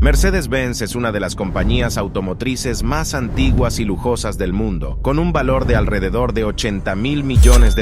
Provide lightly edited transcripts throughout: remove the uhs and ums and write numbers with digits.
Mercedes-Benz es una de las compañías automotrices más antiguas y lujosas del mundo, con un valor de alrededor de $80.000 millones,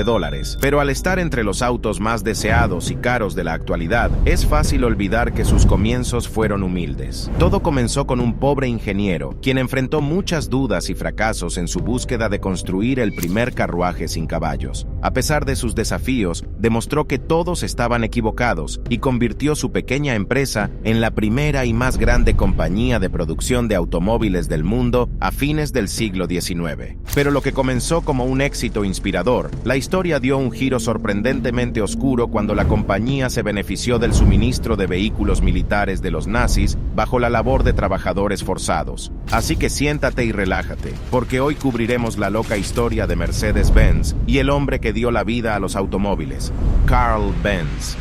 pero al estar entre los autos más deseados y caros de la actualidad, es fácil olvidar que sus comienzos fueron humildes. Todo comenzó con un pobre ingeniero, quien enfrentó muchas dudas y fracasos en su búsqueda de construir el primer carruaje sin caballos. A pesar de sus desafíos, demostró que todos estaban equivocados y convirtió su pequeña empresa en la primera y más grande compañía de producción de automóviles del mundo a fines del siglo XIX. Pero lo que comenzó como un éxito inspirador, la historia dio un giro sorprendentemente oscuro cuando la compañía se benefició del suministro de vehículos militares de los nazis bajo la labor de trabajadores forzados. Así que siéntate y relájate, porque hoy cubriremos la loca historia de Mercedes-Benz y el hombre que dio la vida a los automóviles, Carl Benz.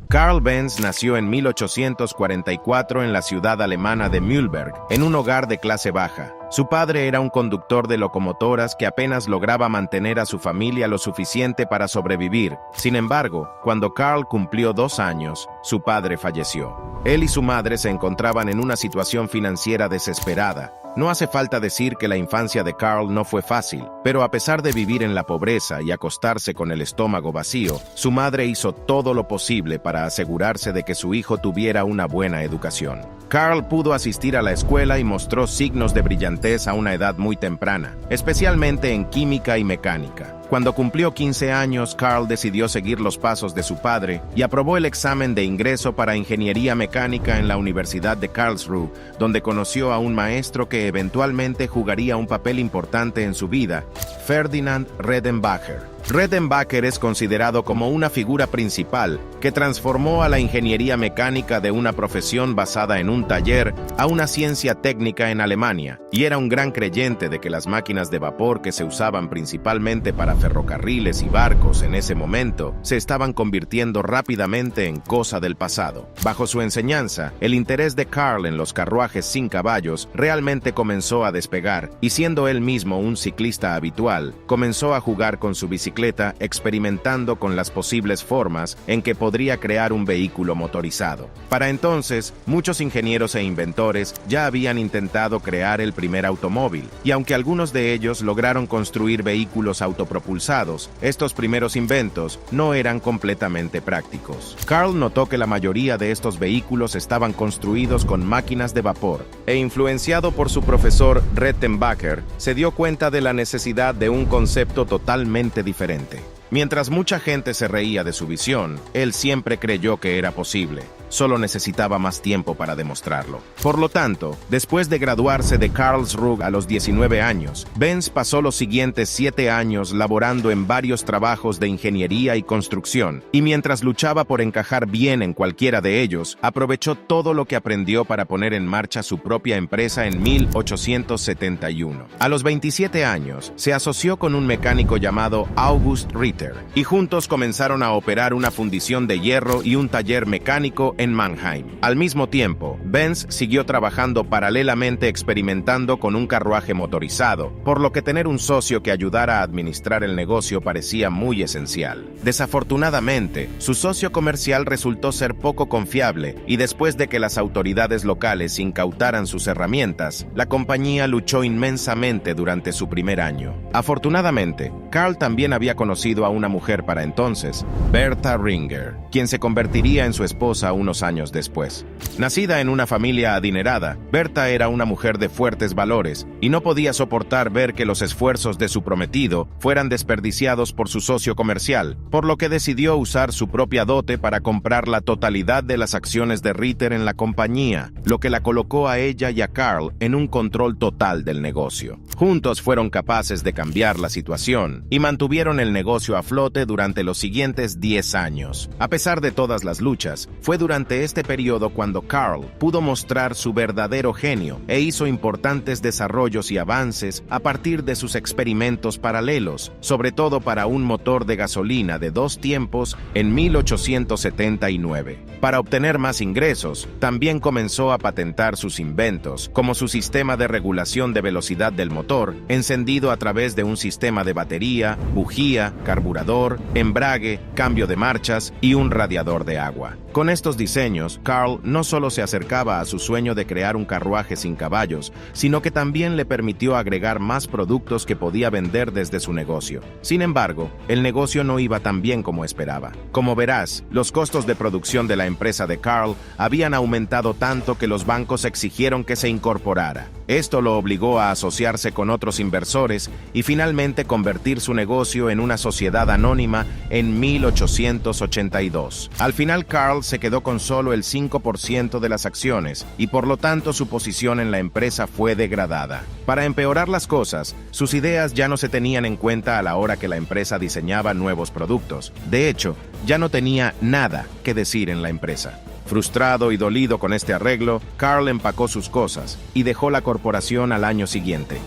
Carl Benz nació en 1844 en la ciudad alemana de Mühlberg, en un hogar de clase baja. Su padre era un conductor de locomotoras que apenas lograba mantener a su familia lo suficiente para sobrevivir. Sin embargo, cuando Carl cumplió 2 años, su padre falleció. Él y su madre se encontraban en una situación financiera desesperada. No hace falta decir que la infancia de Carl no fue fácil, pero a pesar de vivir en la pobreza y acostarse con el estómago vacío, su madre hizo todo lo posible para asegurarse de que su hijo tuviera una buena educación. Carl pudo asistir a la escuela y mostró signos de brillantez a una edad muy temprana, especialmente en química y mecánica. Cuando cumplió 15 años, Carl decidió seguir los pasos de su padre y aprobó el examen de ingreso para ingeniería mecánica en la Universidad de Karlsruhe, donde conoció a un maestro que eventualmente jugaría un papel importante en su vida, Ferdinand Redenbacher. Redenbacher es considerado como una figura principal que transformó a la ingeniería mecánica de una profesión basada en un taller a una ciencia técnica en Alemania, y era un gran creyente de que las máquinas de vapor que se usaban principalmente para ferrocarriles y barcos en ese momento se estaban convirtiendo rápidamente en cosa del pasado. Bajo su enseñanza, el interés de Carl en los carruajes sin caballos realmente comenzó a despegar, y siendo él mismo un ciclista habitual, comenzó a jugar con su bicicleta experimentando con las posibles formas en que podría crear un vehículo motorizado. Para entonces, muchos ingenieros e inventores ya habían intentado crear el primer automóvil, y aunque algunos de ellos lograron construir vehículos autopropulsados, estos primeros inventos no eran completamente prácticos. Carl notó que la mayoría de estos vehículos estaban construidos con máquinas de vapor, e influenciado por su profesor Redenbacher, se dio cuenta de la necesidad de un concepto totalmente diferente. Mientras mucha gente se reía de su visión, él siempre creyó que era posible. Solo necesitaba más tiempo para demostrarlo. Por lo tanto, después de graduarse de Karlsruhe a los 19 años, Benz pasó los siguientes 7 años laborando en varios trabajos de ingeniería y construcción, y mientras luchaba por encajar bien en cualquiera de ellos, aprovechó todo lo que aprendió para poner en marcha su propia empresa en 1871. A los 27 años, se asoció con un mecánico llamado August Ritter, y juntos comenzaron a operar una fundición de hierro y un taller mecánico en Mannheim. Al mismo tiempo, Benz siguió trabajando paralelamente experimentando con un carruaje motorizado, por lo que tener un socio que ayudara a administrar el negocio parecía muy esencial. Desafortunadamente, su socio comercial resultó ser poco confiable, y después de que las autoridades locales incautaran sus herramientas, la compañía luchó inmensamente durante su primer año. Afortunadamente, Carl también había conocido a una mujer para entonces, Bertha Ringer, quien se convertiría en su esposa unos años después. Nacida en una familia adinerada, Bertha era una mujer de fuertes valores y no podía soportar ver que los esfuerzos de su prometido fueran desperdiciados por su socio comercial, por lo que decidió usar su propia dote para comprar la totalidad de las acciones de Ritter en la compañía, lo que la colocó a ella y a Carl en un control total del negocio. Juntos fueron capaces de cambiar la situación y mantuvieron el negocio a flote durante los siguientes 10 años. A pesar de todas las luchas, fue durante durante este periodo cuando Carl pudo mostrar su verdadero genio e hizo importantes desarrollos y avances a partir de sus experimentos paralelos, sobre todo para un motor de gasolina de 2 tiempos en 1879. Para obtener más ingresos, también comenzó a patentar sus inventos, como su sistema de regulación de velocidad del motor, encendido a través de un sistema de batería, bujía, carburador, embrague, cambio de marchas y un radiador de agua. Con estos diseños, Carl no solo se acercaba a su sueño de crear un carruaje sin caballos, sino que también le permitió agregar más productos que podía vender desde su negocio. Sin embargo, el negocio no iba tan bien como esperaba. Como verás, los costos de producción de la empresa de Carl habían aumentado tanto que los bancos exigieron que se incorporara. Esto lo obligó a asociarse con otros inversores y finalmente convertir su negocio en una sociedad anónima en 1882. Al final, Carl se quedó con solo el 5% de las acciones y por lo tanto su posición en la empresa fue degradada. Para empeorar las cosas, sus ideas ya no se tenían en cuenta a la hora que la empresa diseñaba nuevos productos. De hecho, ya no tenía nada que decir en la empresa. Frustrado y dolido con este arreglo, Carl empacó sus cosas y dejó la corporación al año siguiente.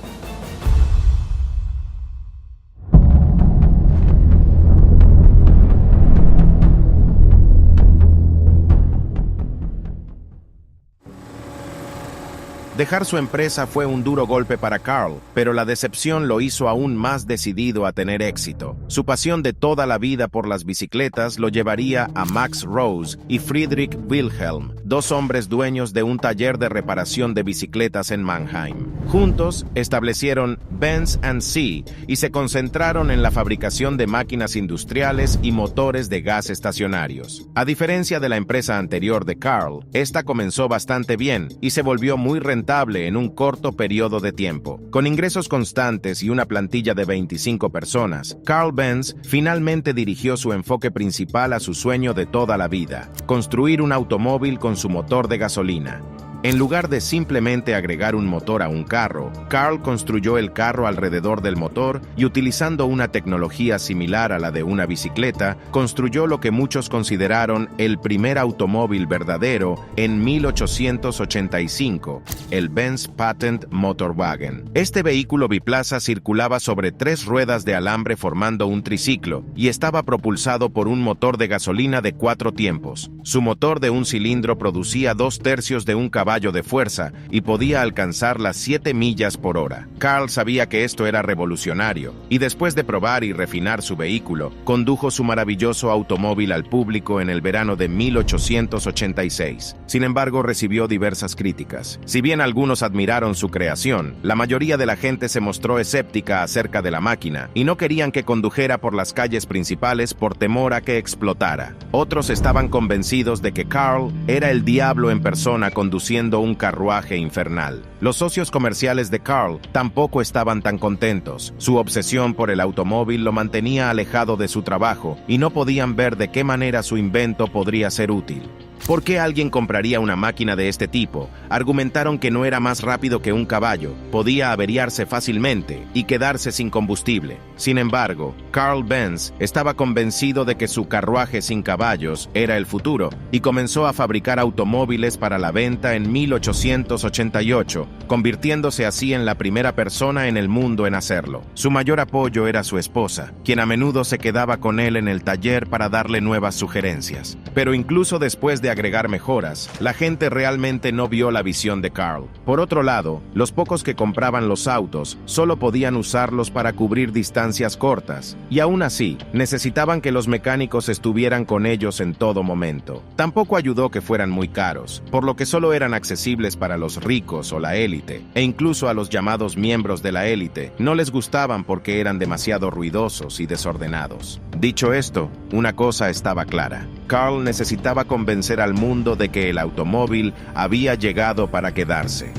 Dejar su empresa fue un duro golpe para Carl, pero la decepción lo hizo aún más decidido a tener éxito. Su pasión de toda la vida por las bicicletas lo llevaría a Max Rose y Friedrich Wilhelm, 2 hombres dueños de un taller de reparación de bicicletas en Mannheim. Juntos establecieron Benz & Cie y se concentraron en la fabricación de máquinas industriales y motores de gas estacionarios. A diferencia de la empresa anterior de Carl, esta comenzó bastante bien y se volvió muy rentable en un corto periodo de tiempo. Con ingresos constantes y una plantilla de 25 personas, Carl Benz finalmente dirigió su enfoque principal a su sueño de toda la vida: construir un automóvil con su motor de gasolina. En lugar de simplemente agregar un motor a un carro, Carl construyó el carro alrededor del motor y, utilizando una tecnología similar a la de una bicicleta, construyó lo que muchos consideraron el primer automóvil verdadero en 1885, el Benz Patent Motorwagen. Este vehículo biplaza circulaba sobre 3 ruedas de alambre formando un triciclo y estaba propulsado por un motor de gasolina de 4 tiempos. Su motor de un cilindro producía 2/3 de un caballo de fuerza y podía alcanzar las 7 millas por hora. Carl sabía que esto era revolucionario y después de probar y refinar su vehículo, condujo su maravilloso automóvil al público en el verano de 1886. Sin embargo, recibió diversas críticas. Si bien algunos admiraron su creación, la mayoría de la gente se mostró escéptica acerca de la máquina y no querían que condujera por las calles principales por temor a que explotara. Otros estaban convencidos de que Carl era el diablo en persona conduciendo un carruaje infernal. Los socios comerciales de Carl tampoco estaban tan contentos. Su obsesión por el automóvil lo mantenía alejado de su trabajo y no podían ver de qué manera su invento podría ser útil. ¿Por qué alguien compraría una máquina de este tipo? Argumentaron que no era más rápido que un caballo, podía averiarse fácilmente y quedarse sin combustible. Sin embargo, Carl Benz estaba convencido de que su carruaje sin caballos era el futuro y comenzó a fabricar automóviles para la venta en 1888, convirtiéndose así en la primera persona en el mundo en hacerlo. Su mayor apoyo era su esposa, quien a menudo se quedaba con él en el taller para darle nuevas sugerencias. Pero incluso después de agregar mejoras, la gente realmente no vio la visión de Carl. Por otro lado, los pocos que compraban los autos solo podían usarlos para cubrir distancias cortas, y aún así, necesitaban que los mecánicos estuvieran con ellos en todo momento. Tampoco ayudó que fueran muy caros, por lo que solo eran accesibles para los ricos o la élite, e incluso a los llamados miembros de la élite no les gustaban porque eran demasiado ruidosos y desordenados. Dicho esto, una cosa estaba clara: Carl necesitaba convencer al mundo de que el automóvil había llegado para quedarse.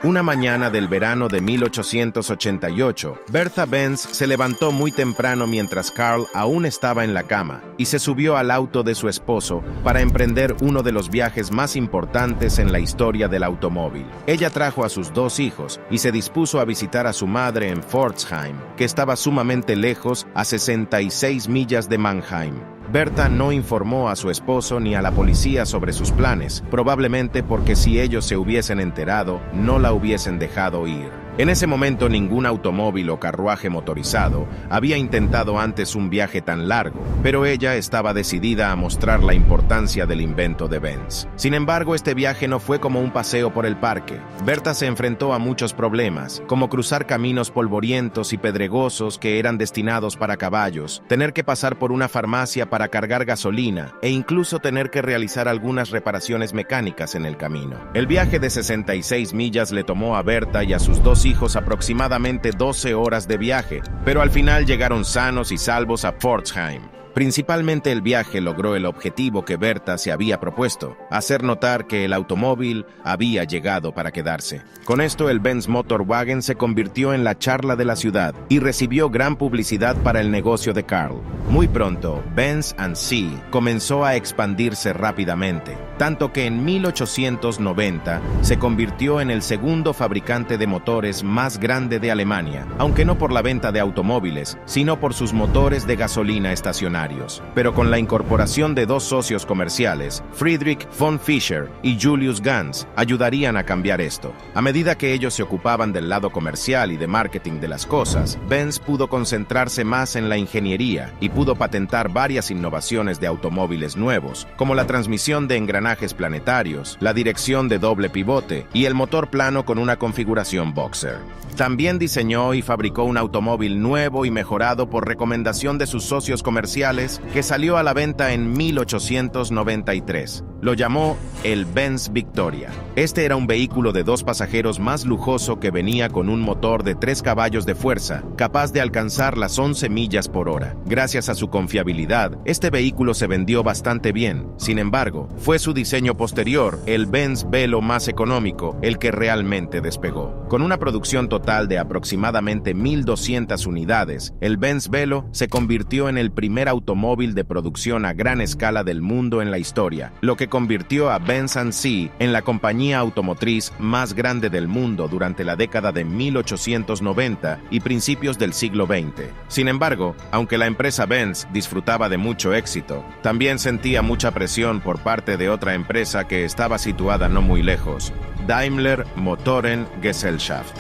Una mañana del verano de 1888, Bertha Benz se levantó muy temprano mientras Carl aún estaba en la cama y se subió al auto de su esposo para emprender uno de los viajes más importantes en la historia del automóvil. Ella trajo a sus 2 hijos y se dispuso a visitar a su madre en Pforzheim, que estaba sumamente lejos, a 66 millas de Mannheim. Bertha no informó a su esposo ni a la policía sobre sus planes, probablemente porque si ellos se hubiesen enterado, no la hubiesen dejado ir. En ese momento ningún automóvil o carruaje motorizado había intentado antes un viaje tan largo, pero ella estaba decidida a mostrar la importancia del invento de Benz. Sin embargo, este viaje no fue como un paseo por el parque. Bertha se enfrentó a muchos problemas, como cruzar caminos polvorientos y pedregosos que eran destinados para caballos, tener que pasar por una farmacia para cargar gasolina e incluso tener que realizar algunas reparaciones mecánicas en el camino. El viaje de 66 millas le tomó a Bertha y a sus 2 hijos aproximadamente 12 horas de viaje, pero al final llegaron sanos y salvos a Pforzheim. Principalmente el viaje logró el objetivo que Bertha se había propuesto, hacer notar que el automóvil había llegado para quedarse. Con esto el Benz Motorwagen se convirtió en la charla de la ciudad y recibió gran publicidad para el negocio de Carl. Muy pronto, Benz & Cie comenzó a expandirse rápidamente, tanto que en 1890 se convirtió en el segundo fabricante de motores más grande de Alemania, aunque no por la venta de automóviles, sino por sus motores de gasolina estacionarios. Pero con la incorporación de 2 socios comerciales, Friedrich von Fischer y Julius Ganz, ayudarían a cambiar esto. A medida que ellos se ocupaban del lado comercial y de marketing de las cosas, Benz pudo concentrarse más en la ingeniería y pudo patentar varias innovaciones de automóviles nuevos, como la transmisión de engranajes planetarios, la dirección de doble pivote y el motor plano con una configuración boxer. También diseñó y fabricó un automóvil nuevo y mejorado por recomendación de sus socios comerciales que salió a la venta en 1893. Lo llamó el Benz Victoria. Este era un vehículo de 2 pasajeros más lujoso que venía con un motor de 3 caballos de fuerza, capaz de alcanzar las 11 millas por hora. Gracias a su confiabilidad, este vehículo se vendió bastante bien. Sin embargo, fue su diseño posterior, el Benz Velo más económico, el que realmente despegó. Con una producción total de aproximadamente 1.200 unidades, el Benz Velo se convirtió en el primer automóvil de producción a gran escala del mundo en la historia, lo que convirtió a Benz & Cie en la compañía automotriz más grande del mundo durante la década de 1890 y principios del siglo XX. Sin embargo, aunque la empresa Benz disfrutaba de mucho éxito, también sentía mucha presión por parte de otra empresa que estaba situada no muy lejos, Daimler Motoren Gesellschaft.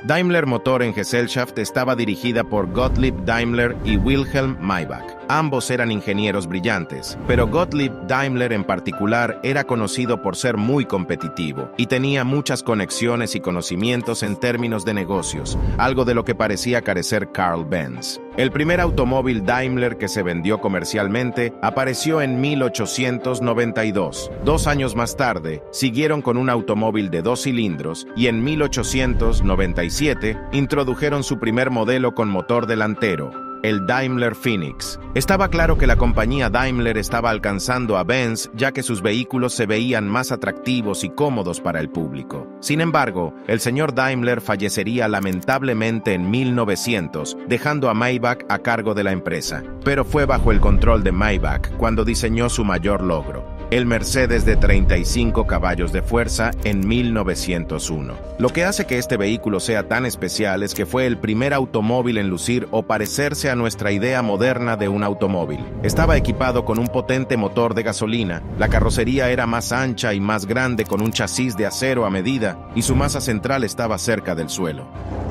Daimler Motoren Gesellschaft estaba dirigida por Gottlieb Daimler y Wilhelm Maybach. Ambos eran ingenieros brillantes, pero Gottlieb Daimler en particular era conocido por ser muy competitivo y tenía muchas conexiones y conocimientos en términos de negocios, algo de lo que parecía carecer Carl Benz. El primer automóvil Daimler que se vendió comercialmente apareció en 1892. 2 años más tarde, siguieron con un automóvil de 2 cilindros y en 1897 introdujeron su primer modelo con motor delantero, el Daimler Phoenix. Estaba claro que la compañía Daimler estaba alcanzando a Benz, ya que sus vehículos se veían más atractivos y cómodos para el público. Sin embargo, el señor Daimler fallecería lamentablemente en 1900, dejando a Maybach a cargo de la empresa. Pero fue bajo el control de Maybach cuando diseñó su mayor logro, el Mercedes de 35 caballos de fuerza en 1901. Lo que hace que este vehículo sea tan especial es que fue el primer automóvil en lucir o parecerse a nuestra idea moderna de un automóvil. Estaba equipado con un potente motor de gasolina, la carrocería era más ancha y más grande con un chasis de acero a medida y su masa central estaba cerca del suelo.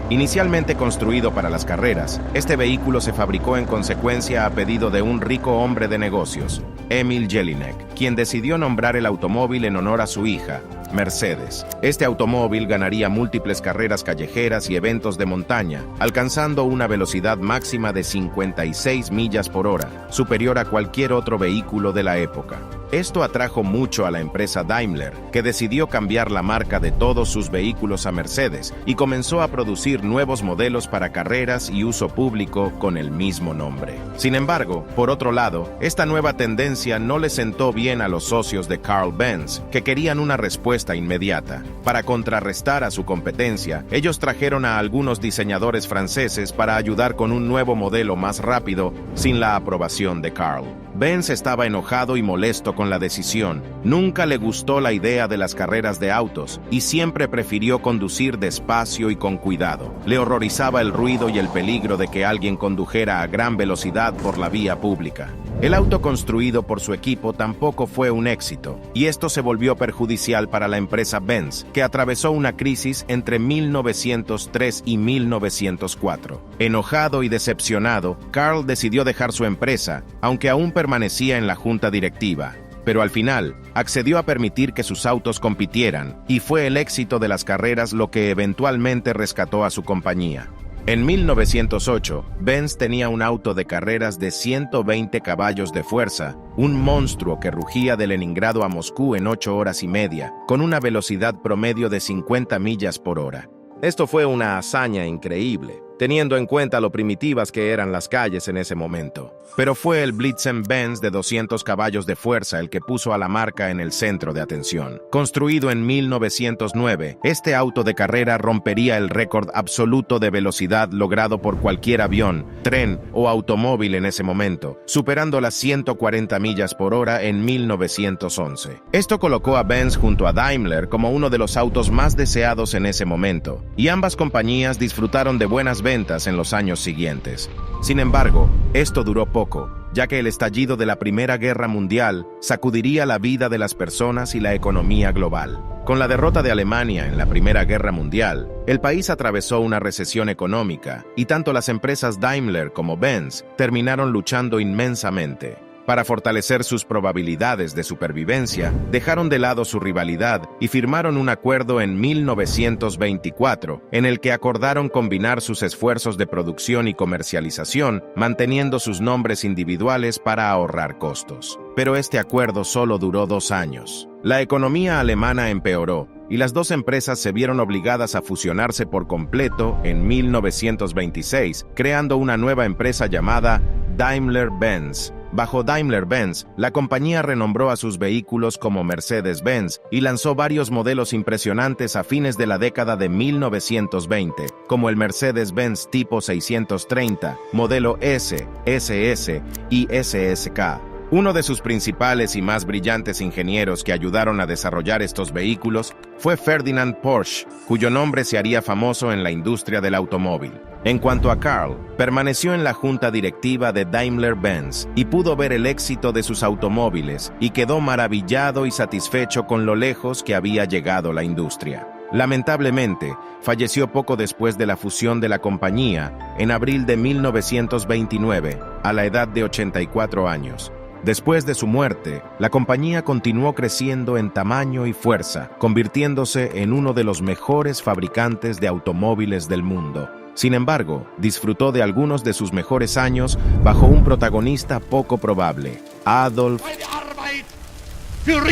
Inicialmente construido para las carreras, este vehículo se fabricó en consecuencia a pedido de un rico hombre de negocios, Emil Jelinek, quien decidió nombrar el automóvil en honor a su hija, Mercedes. Este automóvil ganaría múltiples carreras callejeras y eventos de montaña, alcanzando una velocidad máxima de 56 millas por hora, superior a cualquier otro vehículo de la época. Esto atrajo mucho a la empresa Daimler, que decidió cambiar la marca de todos sus vehículos a Mercedes y comenzó a producir nuevos modelos para carreras y uso público con el mismo nombre. Sin embargo, por otro lado, esta nueva tendencia no le sentó bien a los socios de Carl Benz, que querían una respuesta inmediata. Para contrarrestar a su competencia, ellos trajeron a algunos diseñadores franceses para ayudar con un nuevo modelo más rápido, sin la aprobación de Carl. Benz estaba enojado y molesto con la decisión. Nunca le gustó la idea de las carreras de autos y siempre prefirió conducir despacio y con cuidado. Le horrorizaba el ruido y el peligro de que alguien condujera a gran velocidad por la vía pública. El auto construido por su equipo tampoco fue un éxito, y esto se volvió perjudicial para la empresa Benz, que atravesó una crisis entre 1903 y 1904. Enojado y decepcionado, Carl decidió dejar su empresa, aunque aún permanecía en la junta directiva. Pero al final, accedió a permitir que sus autos compitieran, y fue el éxito de las carreras lo que eventualmente rescató a su compañía. En 1908, Benz tenía un auto de carreras de 120 caballos de fuerza, un monstruo que rugía de Leningrado a Moscú en 8 horas y media, con una velocidad promedio de 50 millas por hora. Esto fue una hazaña increíble, teniendo en cuenta lo primitivas que eran las calles en ese momento. Pero fue el Blitzen-Benz de 200 caballos de fuerza el que puso a la marca en el centro de atención. Construido en 1909, este auto de carrera rompería el récord absoluto de velocidad logrado por cualquier avión, tren o automóvil en ese momento, superando las 140 millas por hora en 1911. Esto colocó a Benz junto a Daimler como uno de los autos más deseados en ese momento, y ambas compañías disfrutaron de buenas ventas en los años siguientes. Sin embargo, esto duró poco, ya que el estallido de la Primera Guerra Mundial sacudiría la vida de las personas y la economía global. Con la derrota de Alemania en la Primera Guerra Mundial, el país atravesó una recesión económica, y tanto las empresas Daimler como Benz terminaron luchando inmensamente. Para fortalecer sus probabilidades de supervivencia, dejaron de lado su rivalidad y firmaron un acuerdo en 1924, en el que acordaron combinar sus esfuerzos de producción y comercialización, manteniendo sus nombres individuales para ahorrar costos. Pero este acuerdo solo duró 2 años. La economía alemana empeoró, y las dos empresas se vieron obligadas a fusionarse por completo en 1926, creando una nueva empresa llamada Daimler-Benz. Bajo Daimler-Benz, la compañía renombró a sus vehículos como Mercedes-Benz y lanzó varios modelos impresionantes a fines de la década de 1920, como el Mercedes-Benz Tipo 630, modelo S, SS y SSK. Uno de sus principales y más brillantes ingenieros que ayudaron a desarrollar estos vehículos fue Ferdinand Porsche, cuyo nombre se haría famoso en la industria del automóvil. En cuanto a Carl, permaneció en la junta directiva de Daimler-Benz y pudo ver el éxito de sus automóviles y quedó maravillado y satisfecho con lo lejos que había llegado la industria. Lamentablemente, falleció poco después de la fusión de la compañía, en abril de 1929, a la edad de 84 años. Después de su muerte, la compañía continuó creciendo en tamaño y fuerza, convirtiéndose en uno de los mejores fabricantes de automóviles del mundo. Sin embargo, disfrutó de algunos de sus mejores años bajo un protagonista poco probable, Adolf Hitler.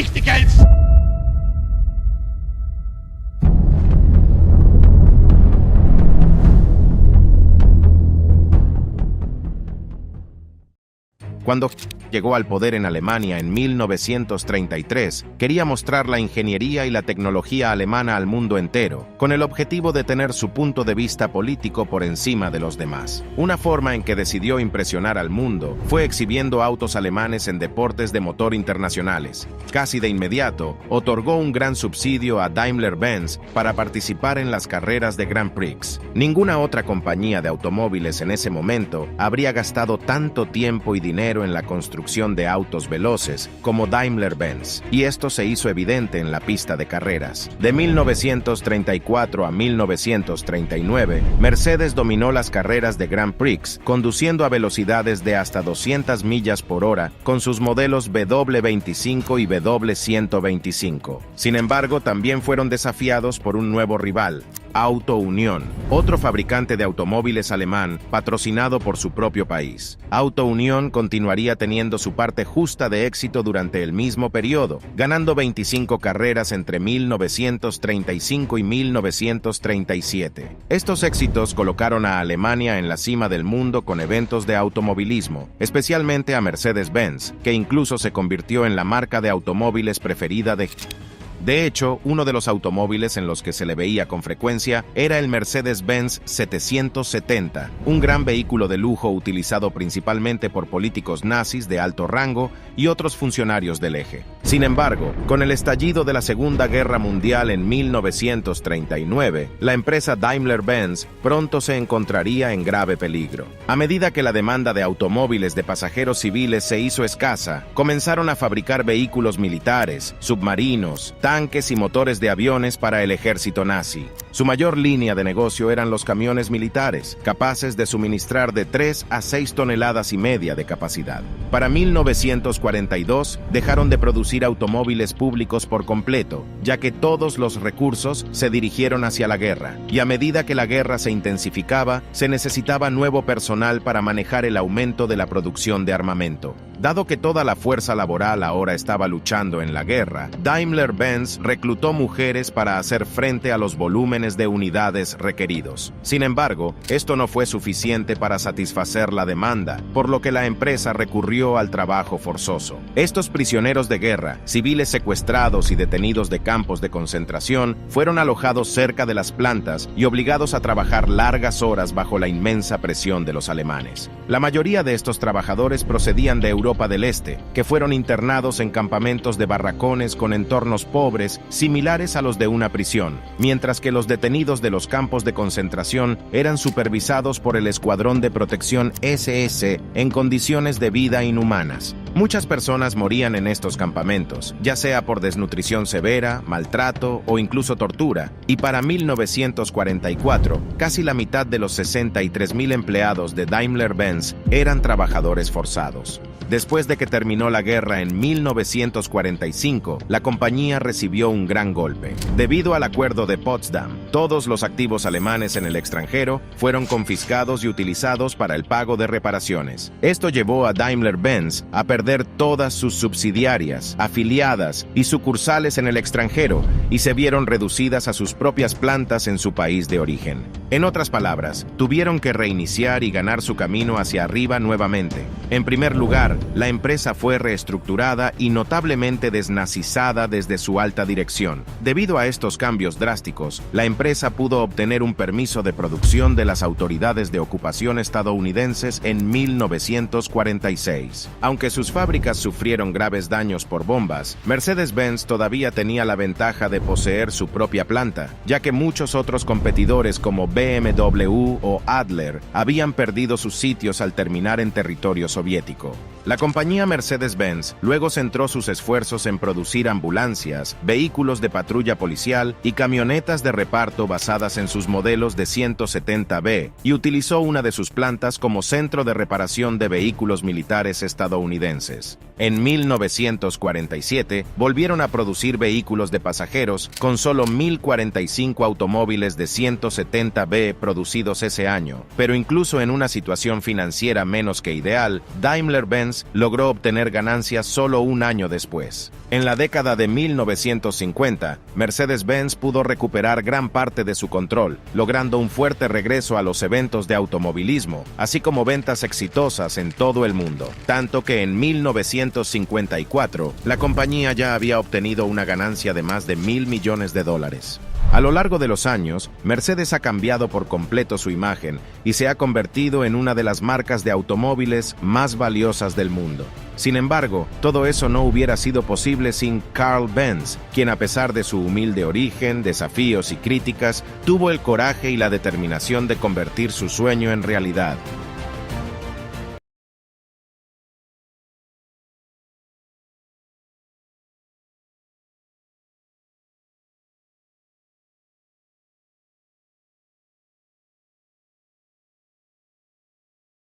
Cuando llegó al poder en Alemania en 1933, quería mostrar la ingeniería y la tecnología alemana al mundo entero, con el objetivo de tener su punto de vista político por encima de los demás. Una forma en que decidió impresionar al mundo fue exhibiendo autos alemanes en deportes de motor internacionales. Casi de inmediato, otorgó un gran subsidio a Daimler-Benz para participar en las carreras de Grand Prix. Ninguna otra compañía de automóviles en ese momento habría gastado tanto tiempo y dinero en la construcción de autos veloces como Daimler-Benz, y esto se hizo evidente en la pista de carreras. De 1934 a 1939, Mercedes dominó las carreras de Grand Prix, conduciendo a velocidades de hasta 200 millas por hora con sus modelos W25 y W125. Sin embargo, también fueron desafiados por un nuevo rival, Auto Union, otro fabricante de automóviles alemán patrocinado por su propio país. Auto Union continuaría teniendo su parte justa de éxito durante el mismo periodo, ganando 25 carreras entre 1935 y 1937. Estos éxitos colocaron a Alemania en la cima del mundo con eventos de automovilismo, especialmente a Mercedes-Benz, que incluso se convirtió en la marca de automóviles preferida De hecho, uno de los automóviles en los que se le veía con frecuencia era el Mercedes-Benz 770, un gran vehículo de lujo utilizado principalmente por políticos nazis de alto rango y otros funcionarios del eje. Sin embargo, con el estallido de la Segunda Guerra Mundial en 1939, la empresa Daimler-Benz pronto se encontraría en grave peligro. A medida que la demanda de automóviles de pasajeros civiles se hizo escasa, comenzaron a fabricar vehículos militares, submarinos, tanques y motores de aviones para el ejército nazi. Su mayor línea de negocio eran los camiones militares, capaces de suministrar de 3 a 6 toneladas y media de capacidad. Para 1942, dejaron de producir automóviles públicos por completo, ya que todos los recursos se dirigieron hacia la guerra, y a medida que la guerra se intensificaba, se necesitaba nuevo personal para manejar el aumento de la producción de armamento. Dado que toda la fuerza laboral ahora estaba luchando en la guerra, Daimler-Benz reclutó mujeres para hacer frente a los volúmenes de unidades requeridos. Sin embargo, esto no fue suficiente para satisfacer la demanda, por lo que la empresa recurrió al trabajo forzoso. Estos prisioneros de guerra, civiles secuestrados y detenidos de campos de concentración, fueron alojados cerca de las plantas y obligados a trabajar largas horas bajo la inmensa presión de los alemanes. La mayoría de estos trabajadores procedían de Europa del Este, que fueron internados en campamentos de barracones con entornos pobres similares a los de una prisión, mientras que los detenidos de los campos de concentración eran supervisados por el Escuadrón de Protección SS en condiciones de vida inhumanas. Muchas personas morían en estos campamentos, ya sea por desnutrición severa, maltrato o incluso tortura, y para 1944, casi la mitad de los 63.000 empleados de Daimler-Benz eran trabajadores forzados. Después de que terminó la guerra en 1945, la compañía recibió un gran golpe. Debido al Acuerdo de Potsdam, todos los activos alemanes en el extranjero fueron confiscados y utilizados para el pago de reparaciones. Esto llevó a Daimler-Benz a perder todas sus subsidiarias, afiliadas y sucursales en el extranjero y se vieron reducidas a sus propias plantas en su país de origen. En otras palabras, tuvieron que reiniciar y ganar su camino hacia arriba nuevamente. En primer lugar, la empresa fue reestructurada y notablemente desnazizada desde su alta dirección. Debido a estos cambios drásticos, la empresa pudo obtener un permiso de producción de las autoridades de ocupación estadounidenses en 1946. Aunque sus fábricas sufrieron graves daños por bombas, Mercedes-Benz todavía tenía la ventaja de poseer su propia planta, ya que muchos otros competidores como BMW o Adler habían perdido sus sitios al terminar en territorio soviético. La compañía Mercedes-Benz luego centró sus esfuerzos en producir ambulancias, vehículos de patrulla policial y camionetas de reparto basadas en sus modelos de 170B y utilizó una de sus plantas como centro de reparación de vehículos militares estadounidenses. En 1947 volvieron a producir vehículos de pasajeros con solo 1.045 automóviles de 170B producidos ese año, pero incluso en una situación financiera menos que ideal, Daimler-Benz logró obtener ganancias solo un año después. En la década de 1950, Mercedes-Benz pudo recuperar gran parte de su control, logrando un fuerte regreso a los eventos de automovilismo, así como ventas exitosas en todo el mundo, tanto que en 1954, la compañía ya había obtenido una ganancia de más de $1.000 millones. A lo largo de los años, Mercedes ha cambiado por completo su imagen y se ha convertido en una de las marcas de automóviles más valiosas del mundo. Sin embargo, todo eso no hubiera sido posible sin Carl Benz, quien a pesar de su humilde origen, desafíos y críticas, tuvo el coraje y la determinación de convertir su sueño en realidad.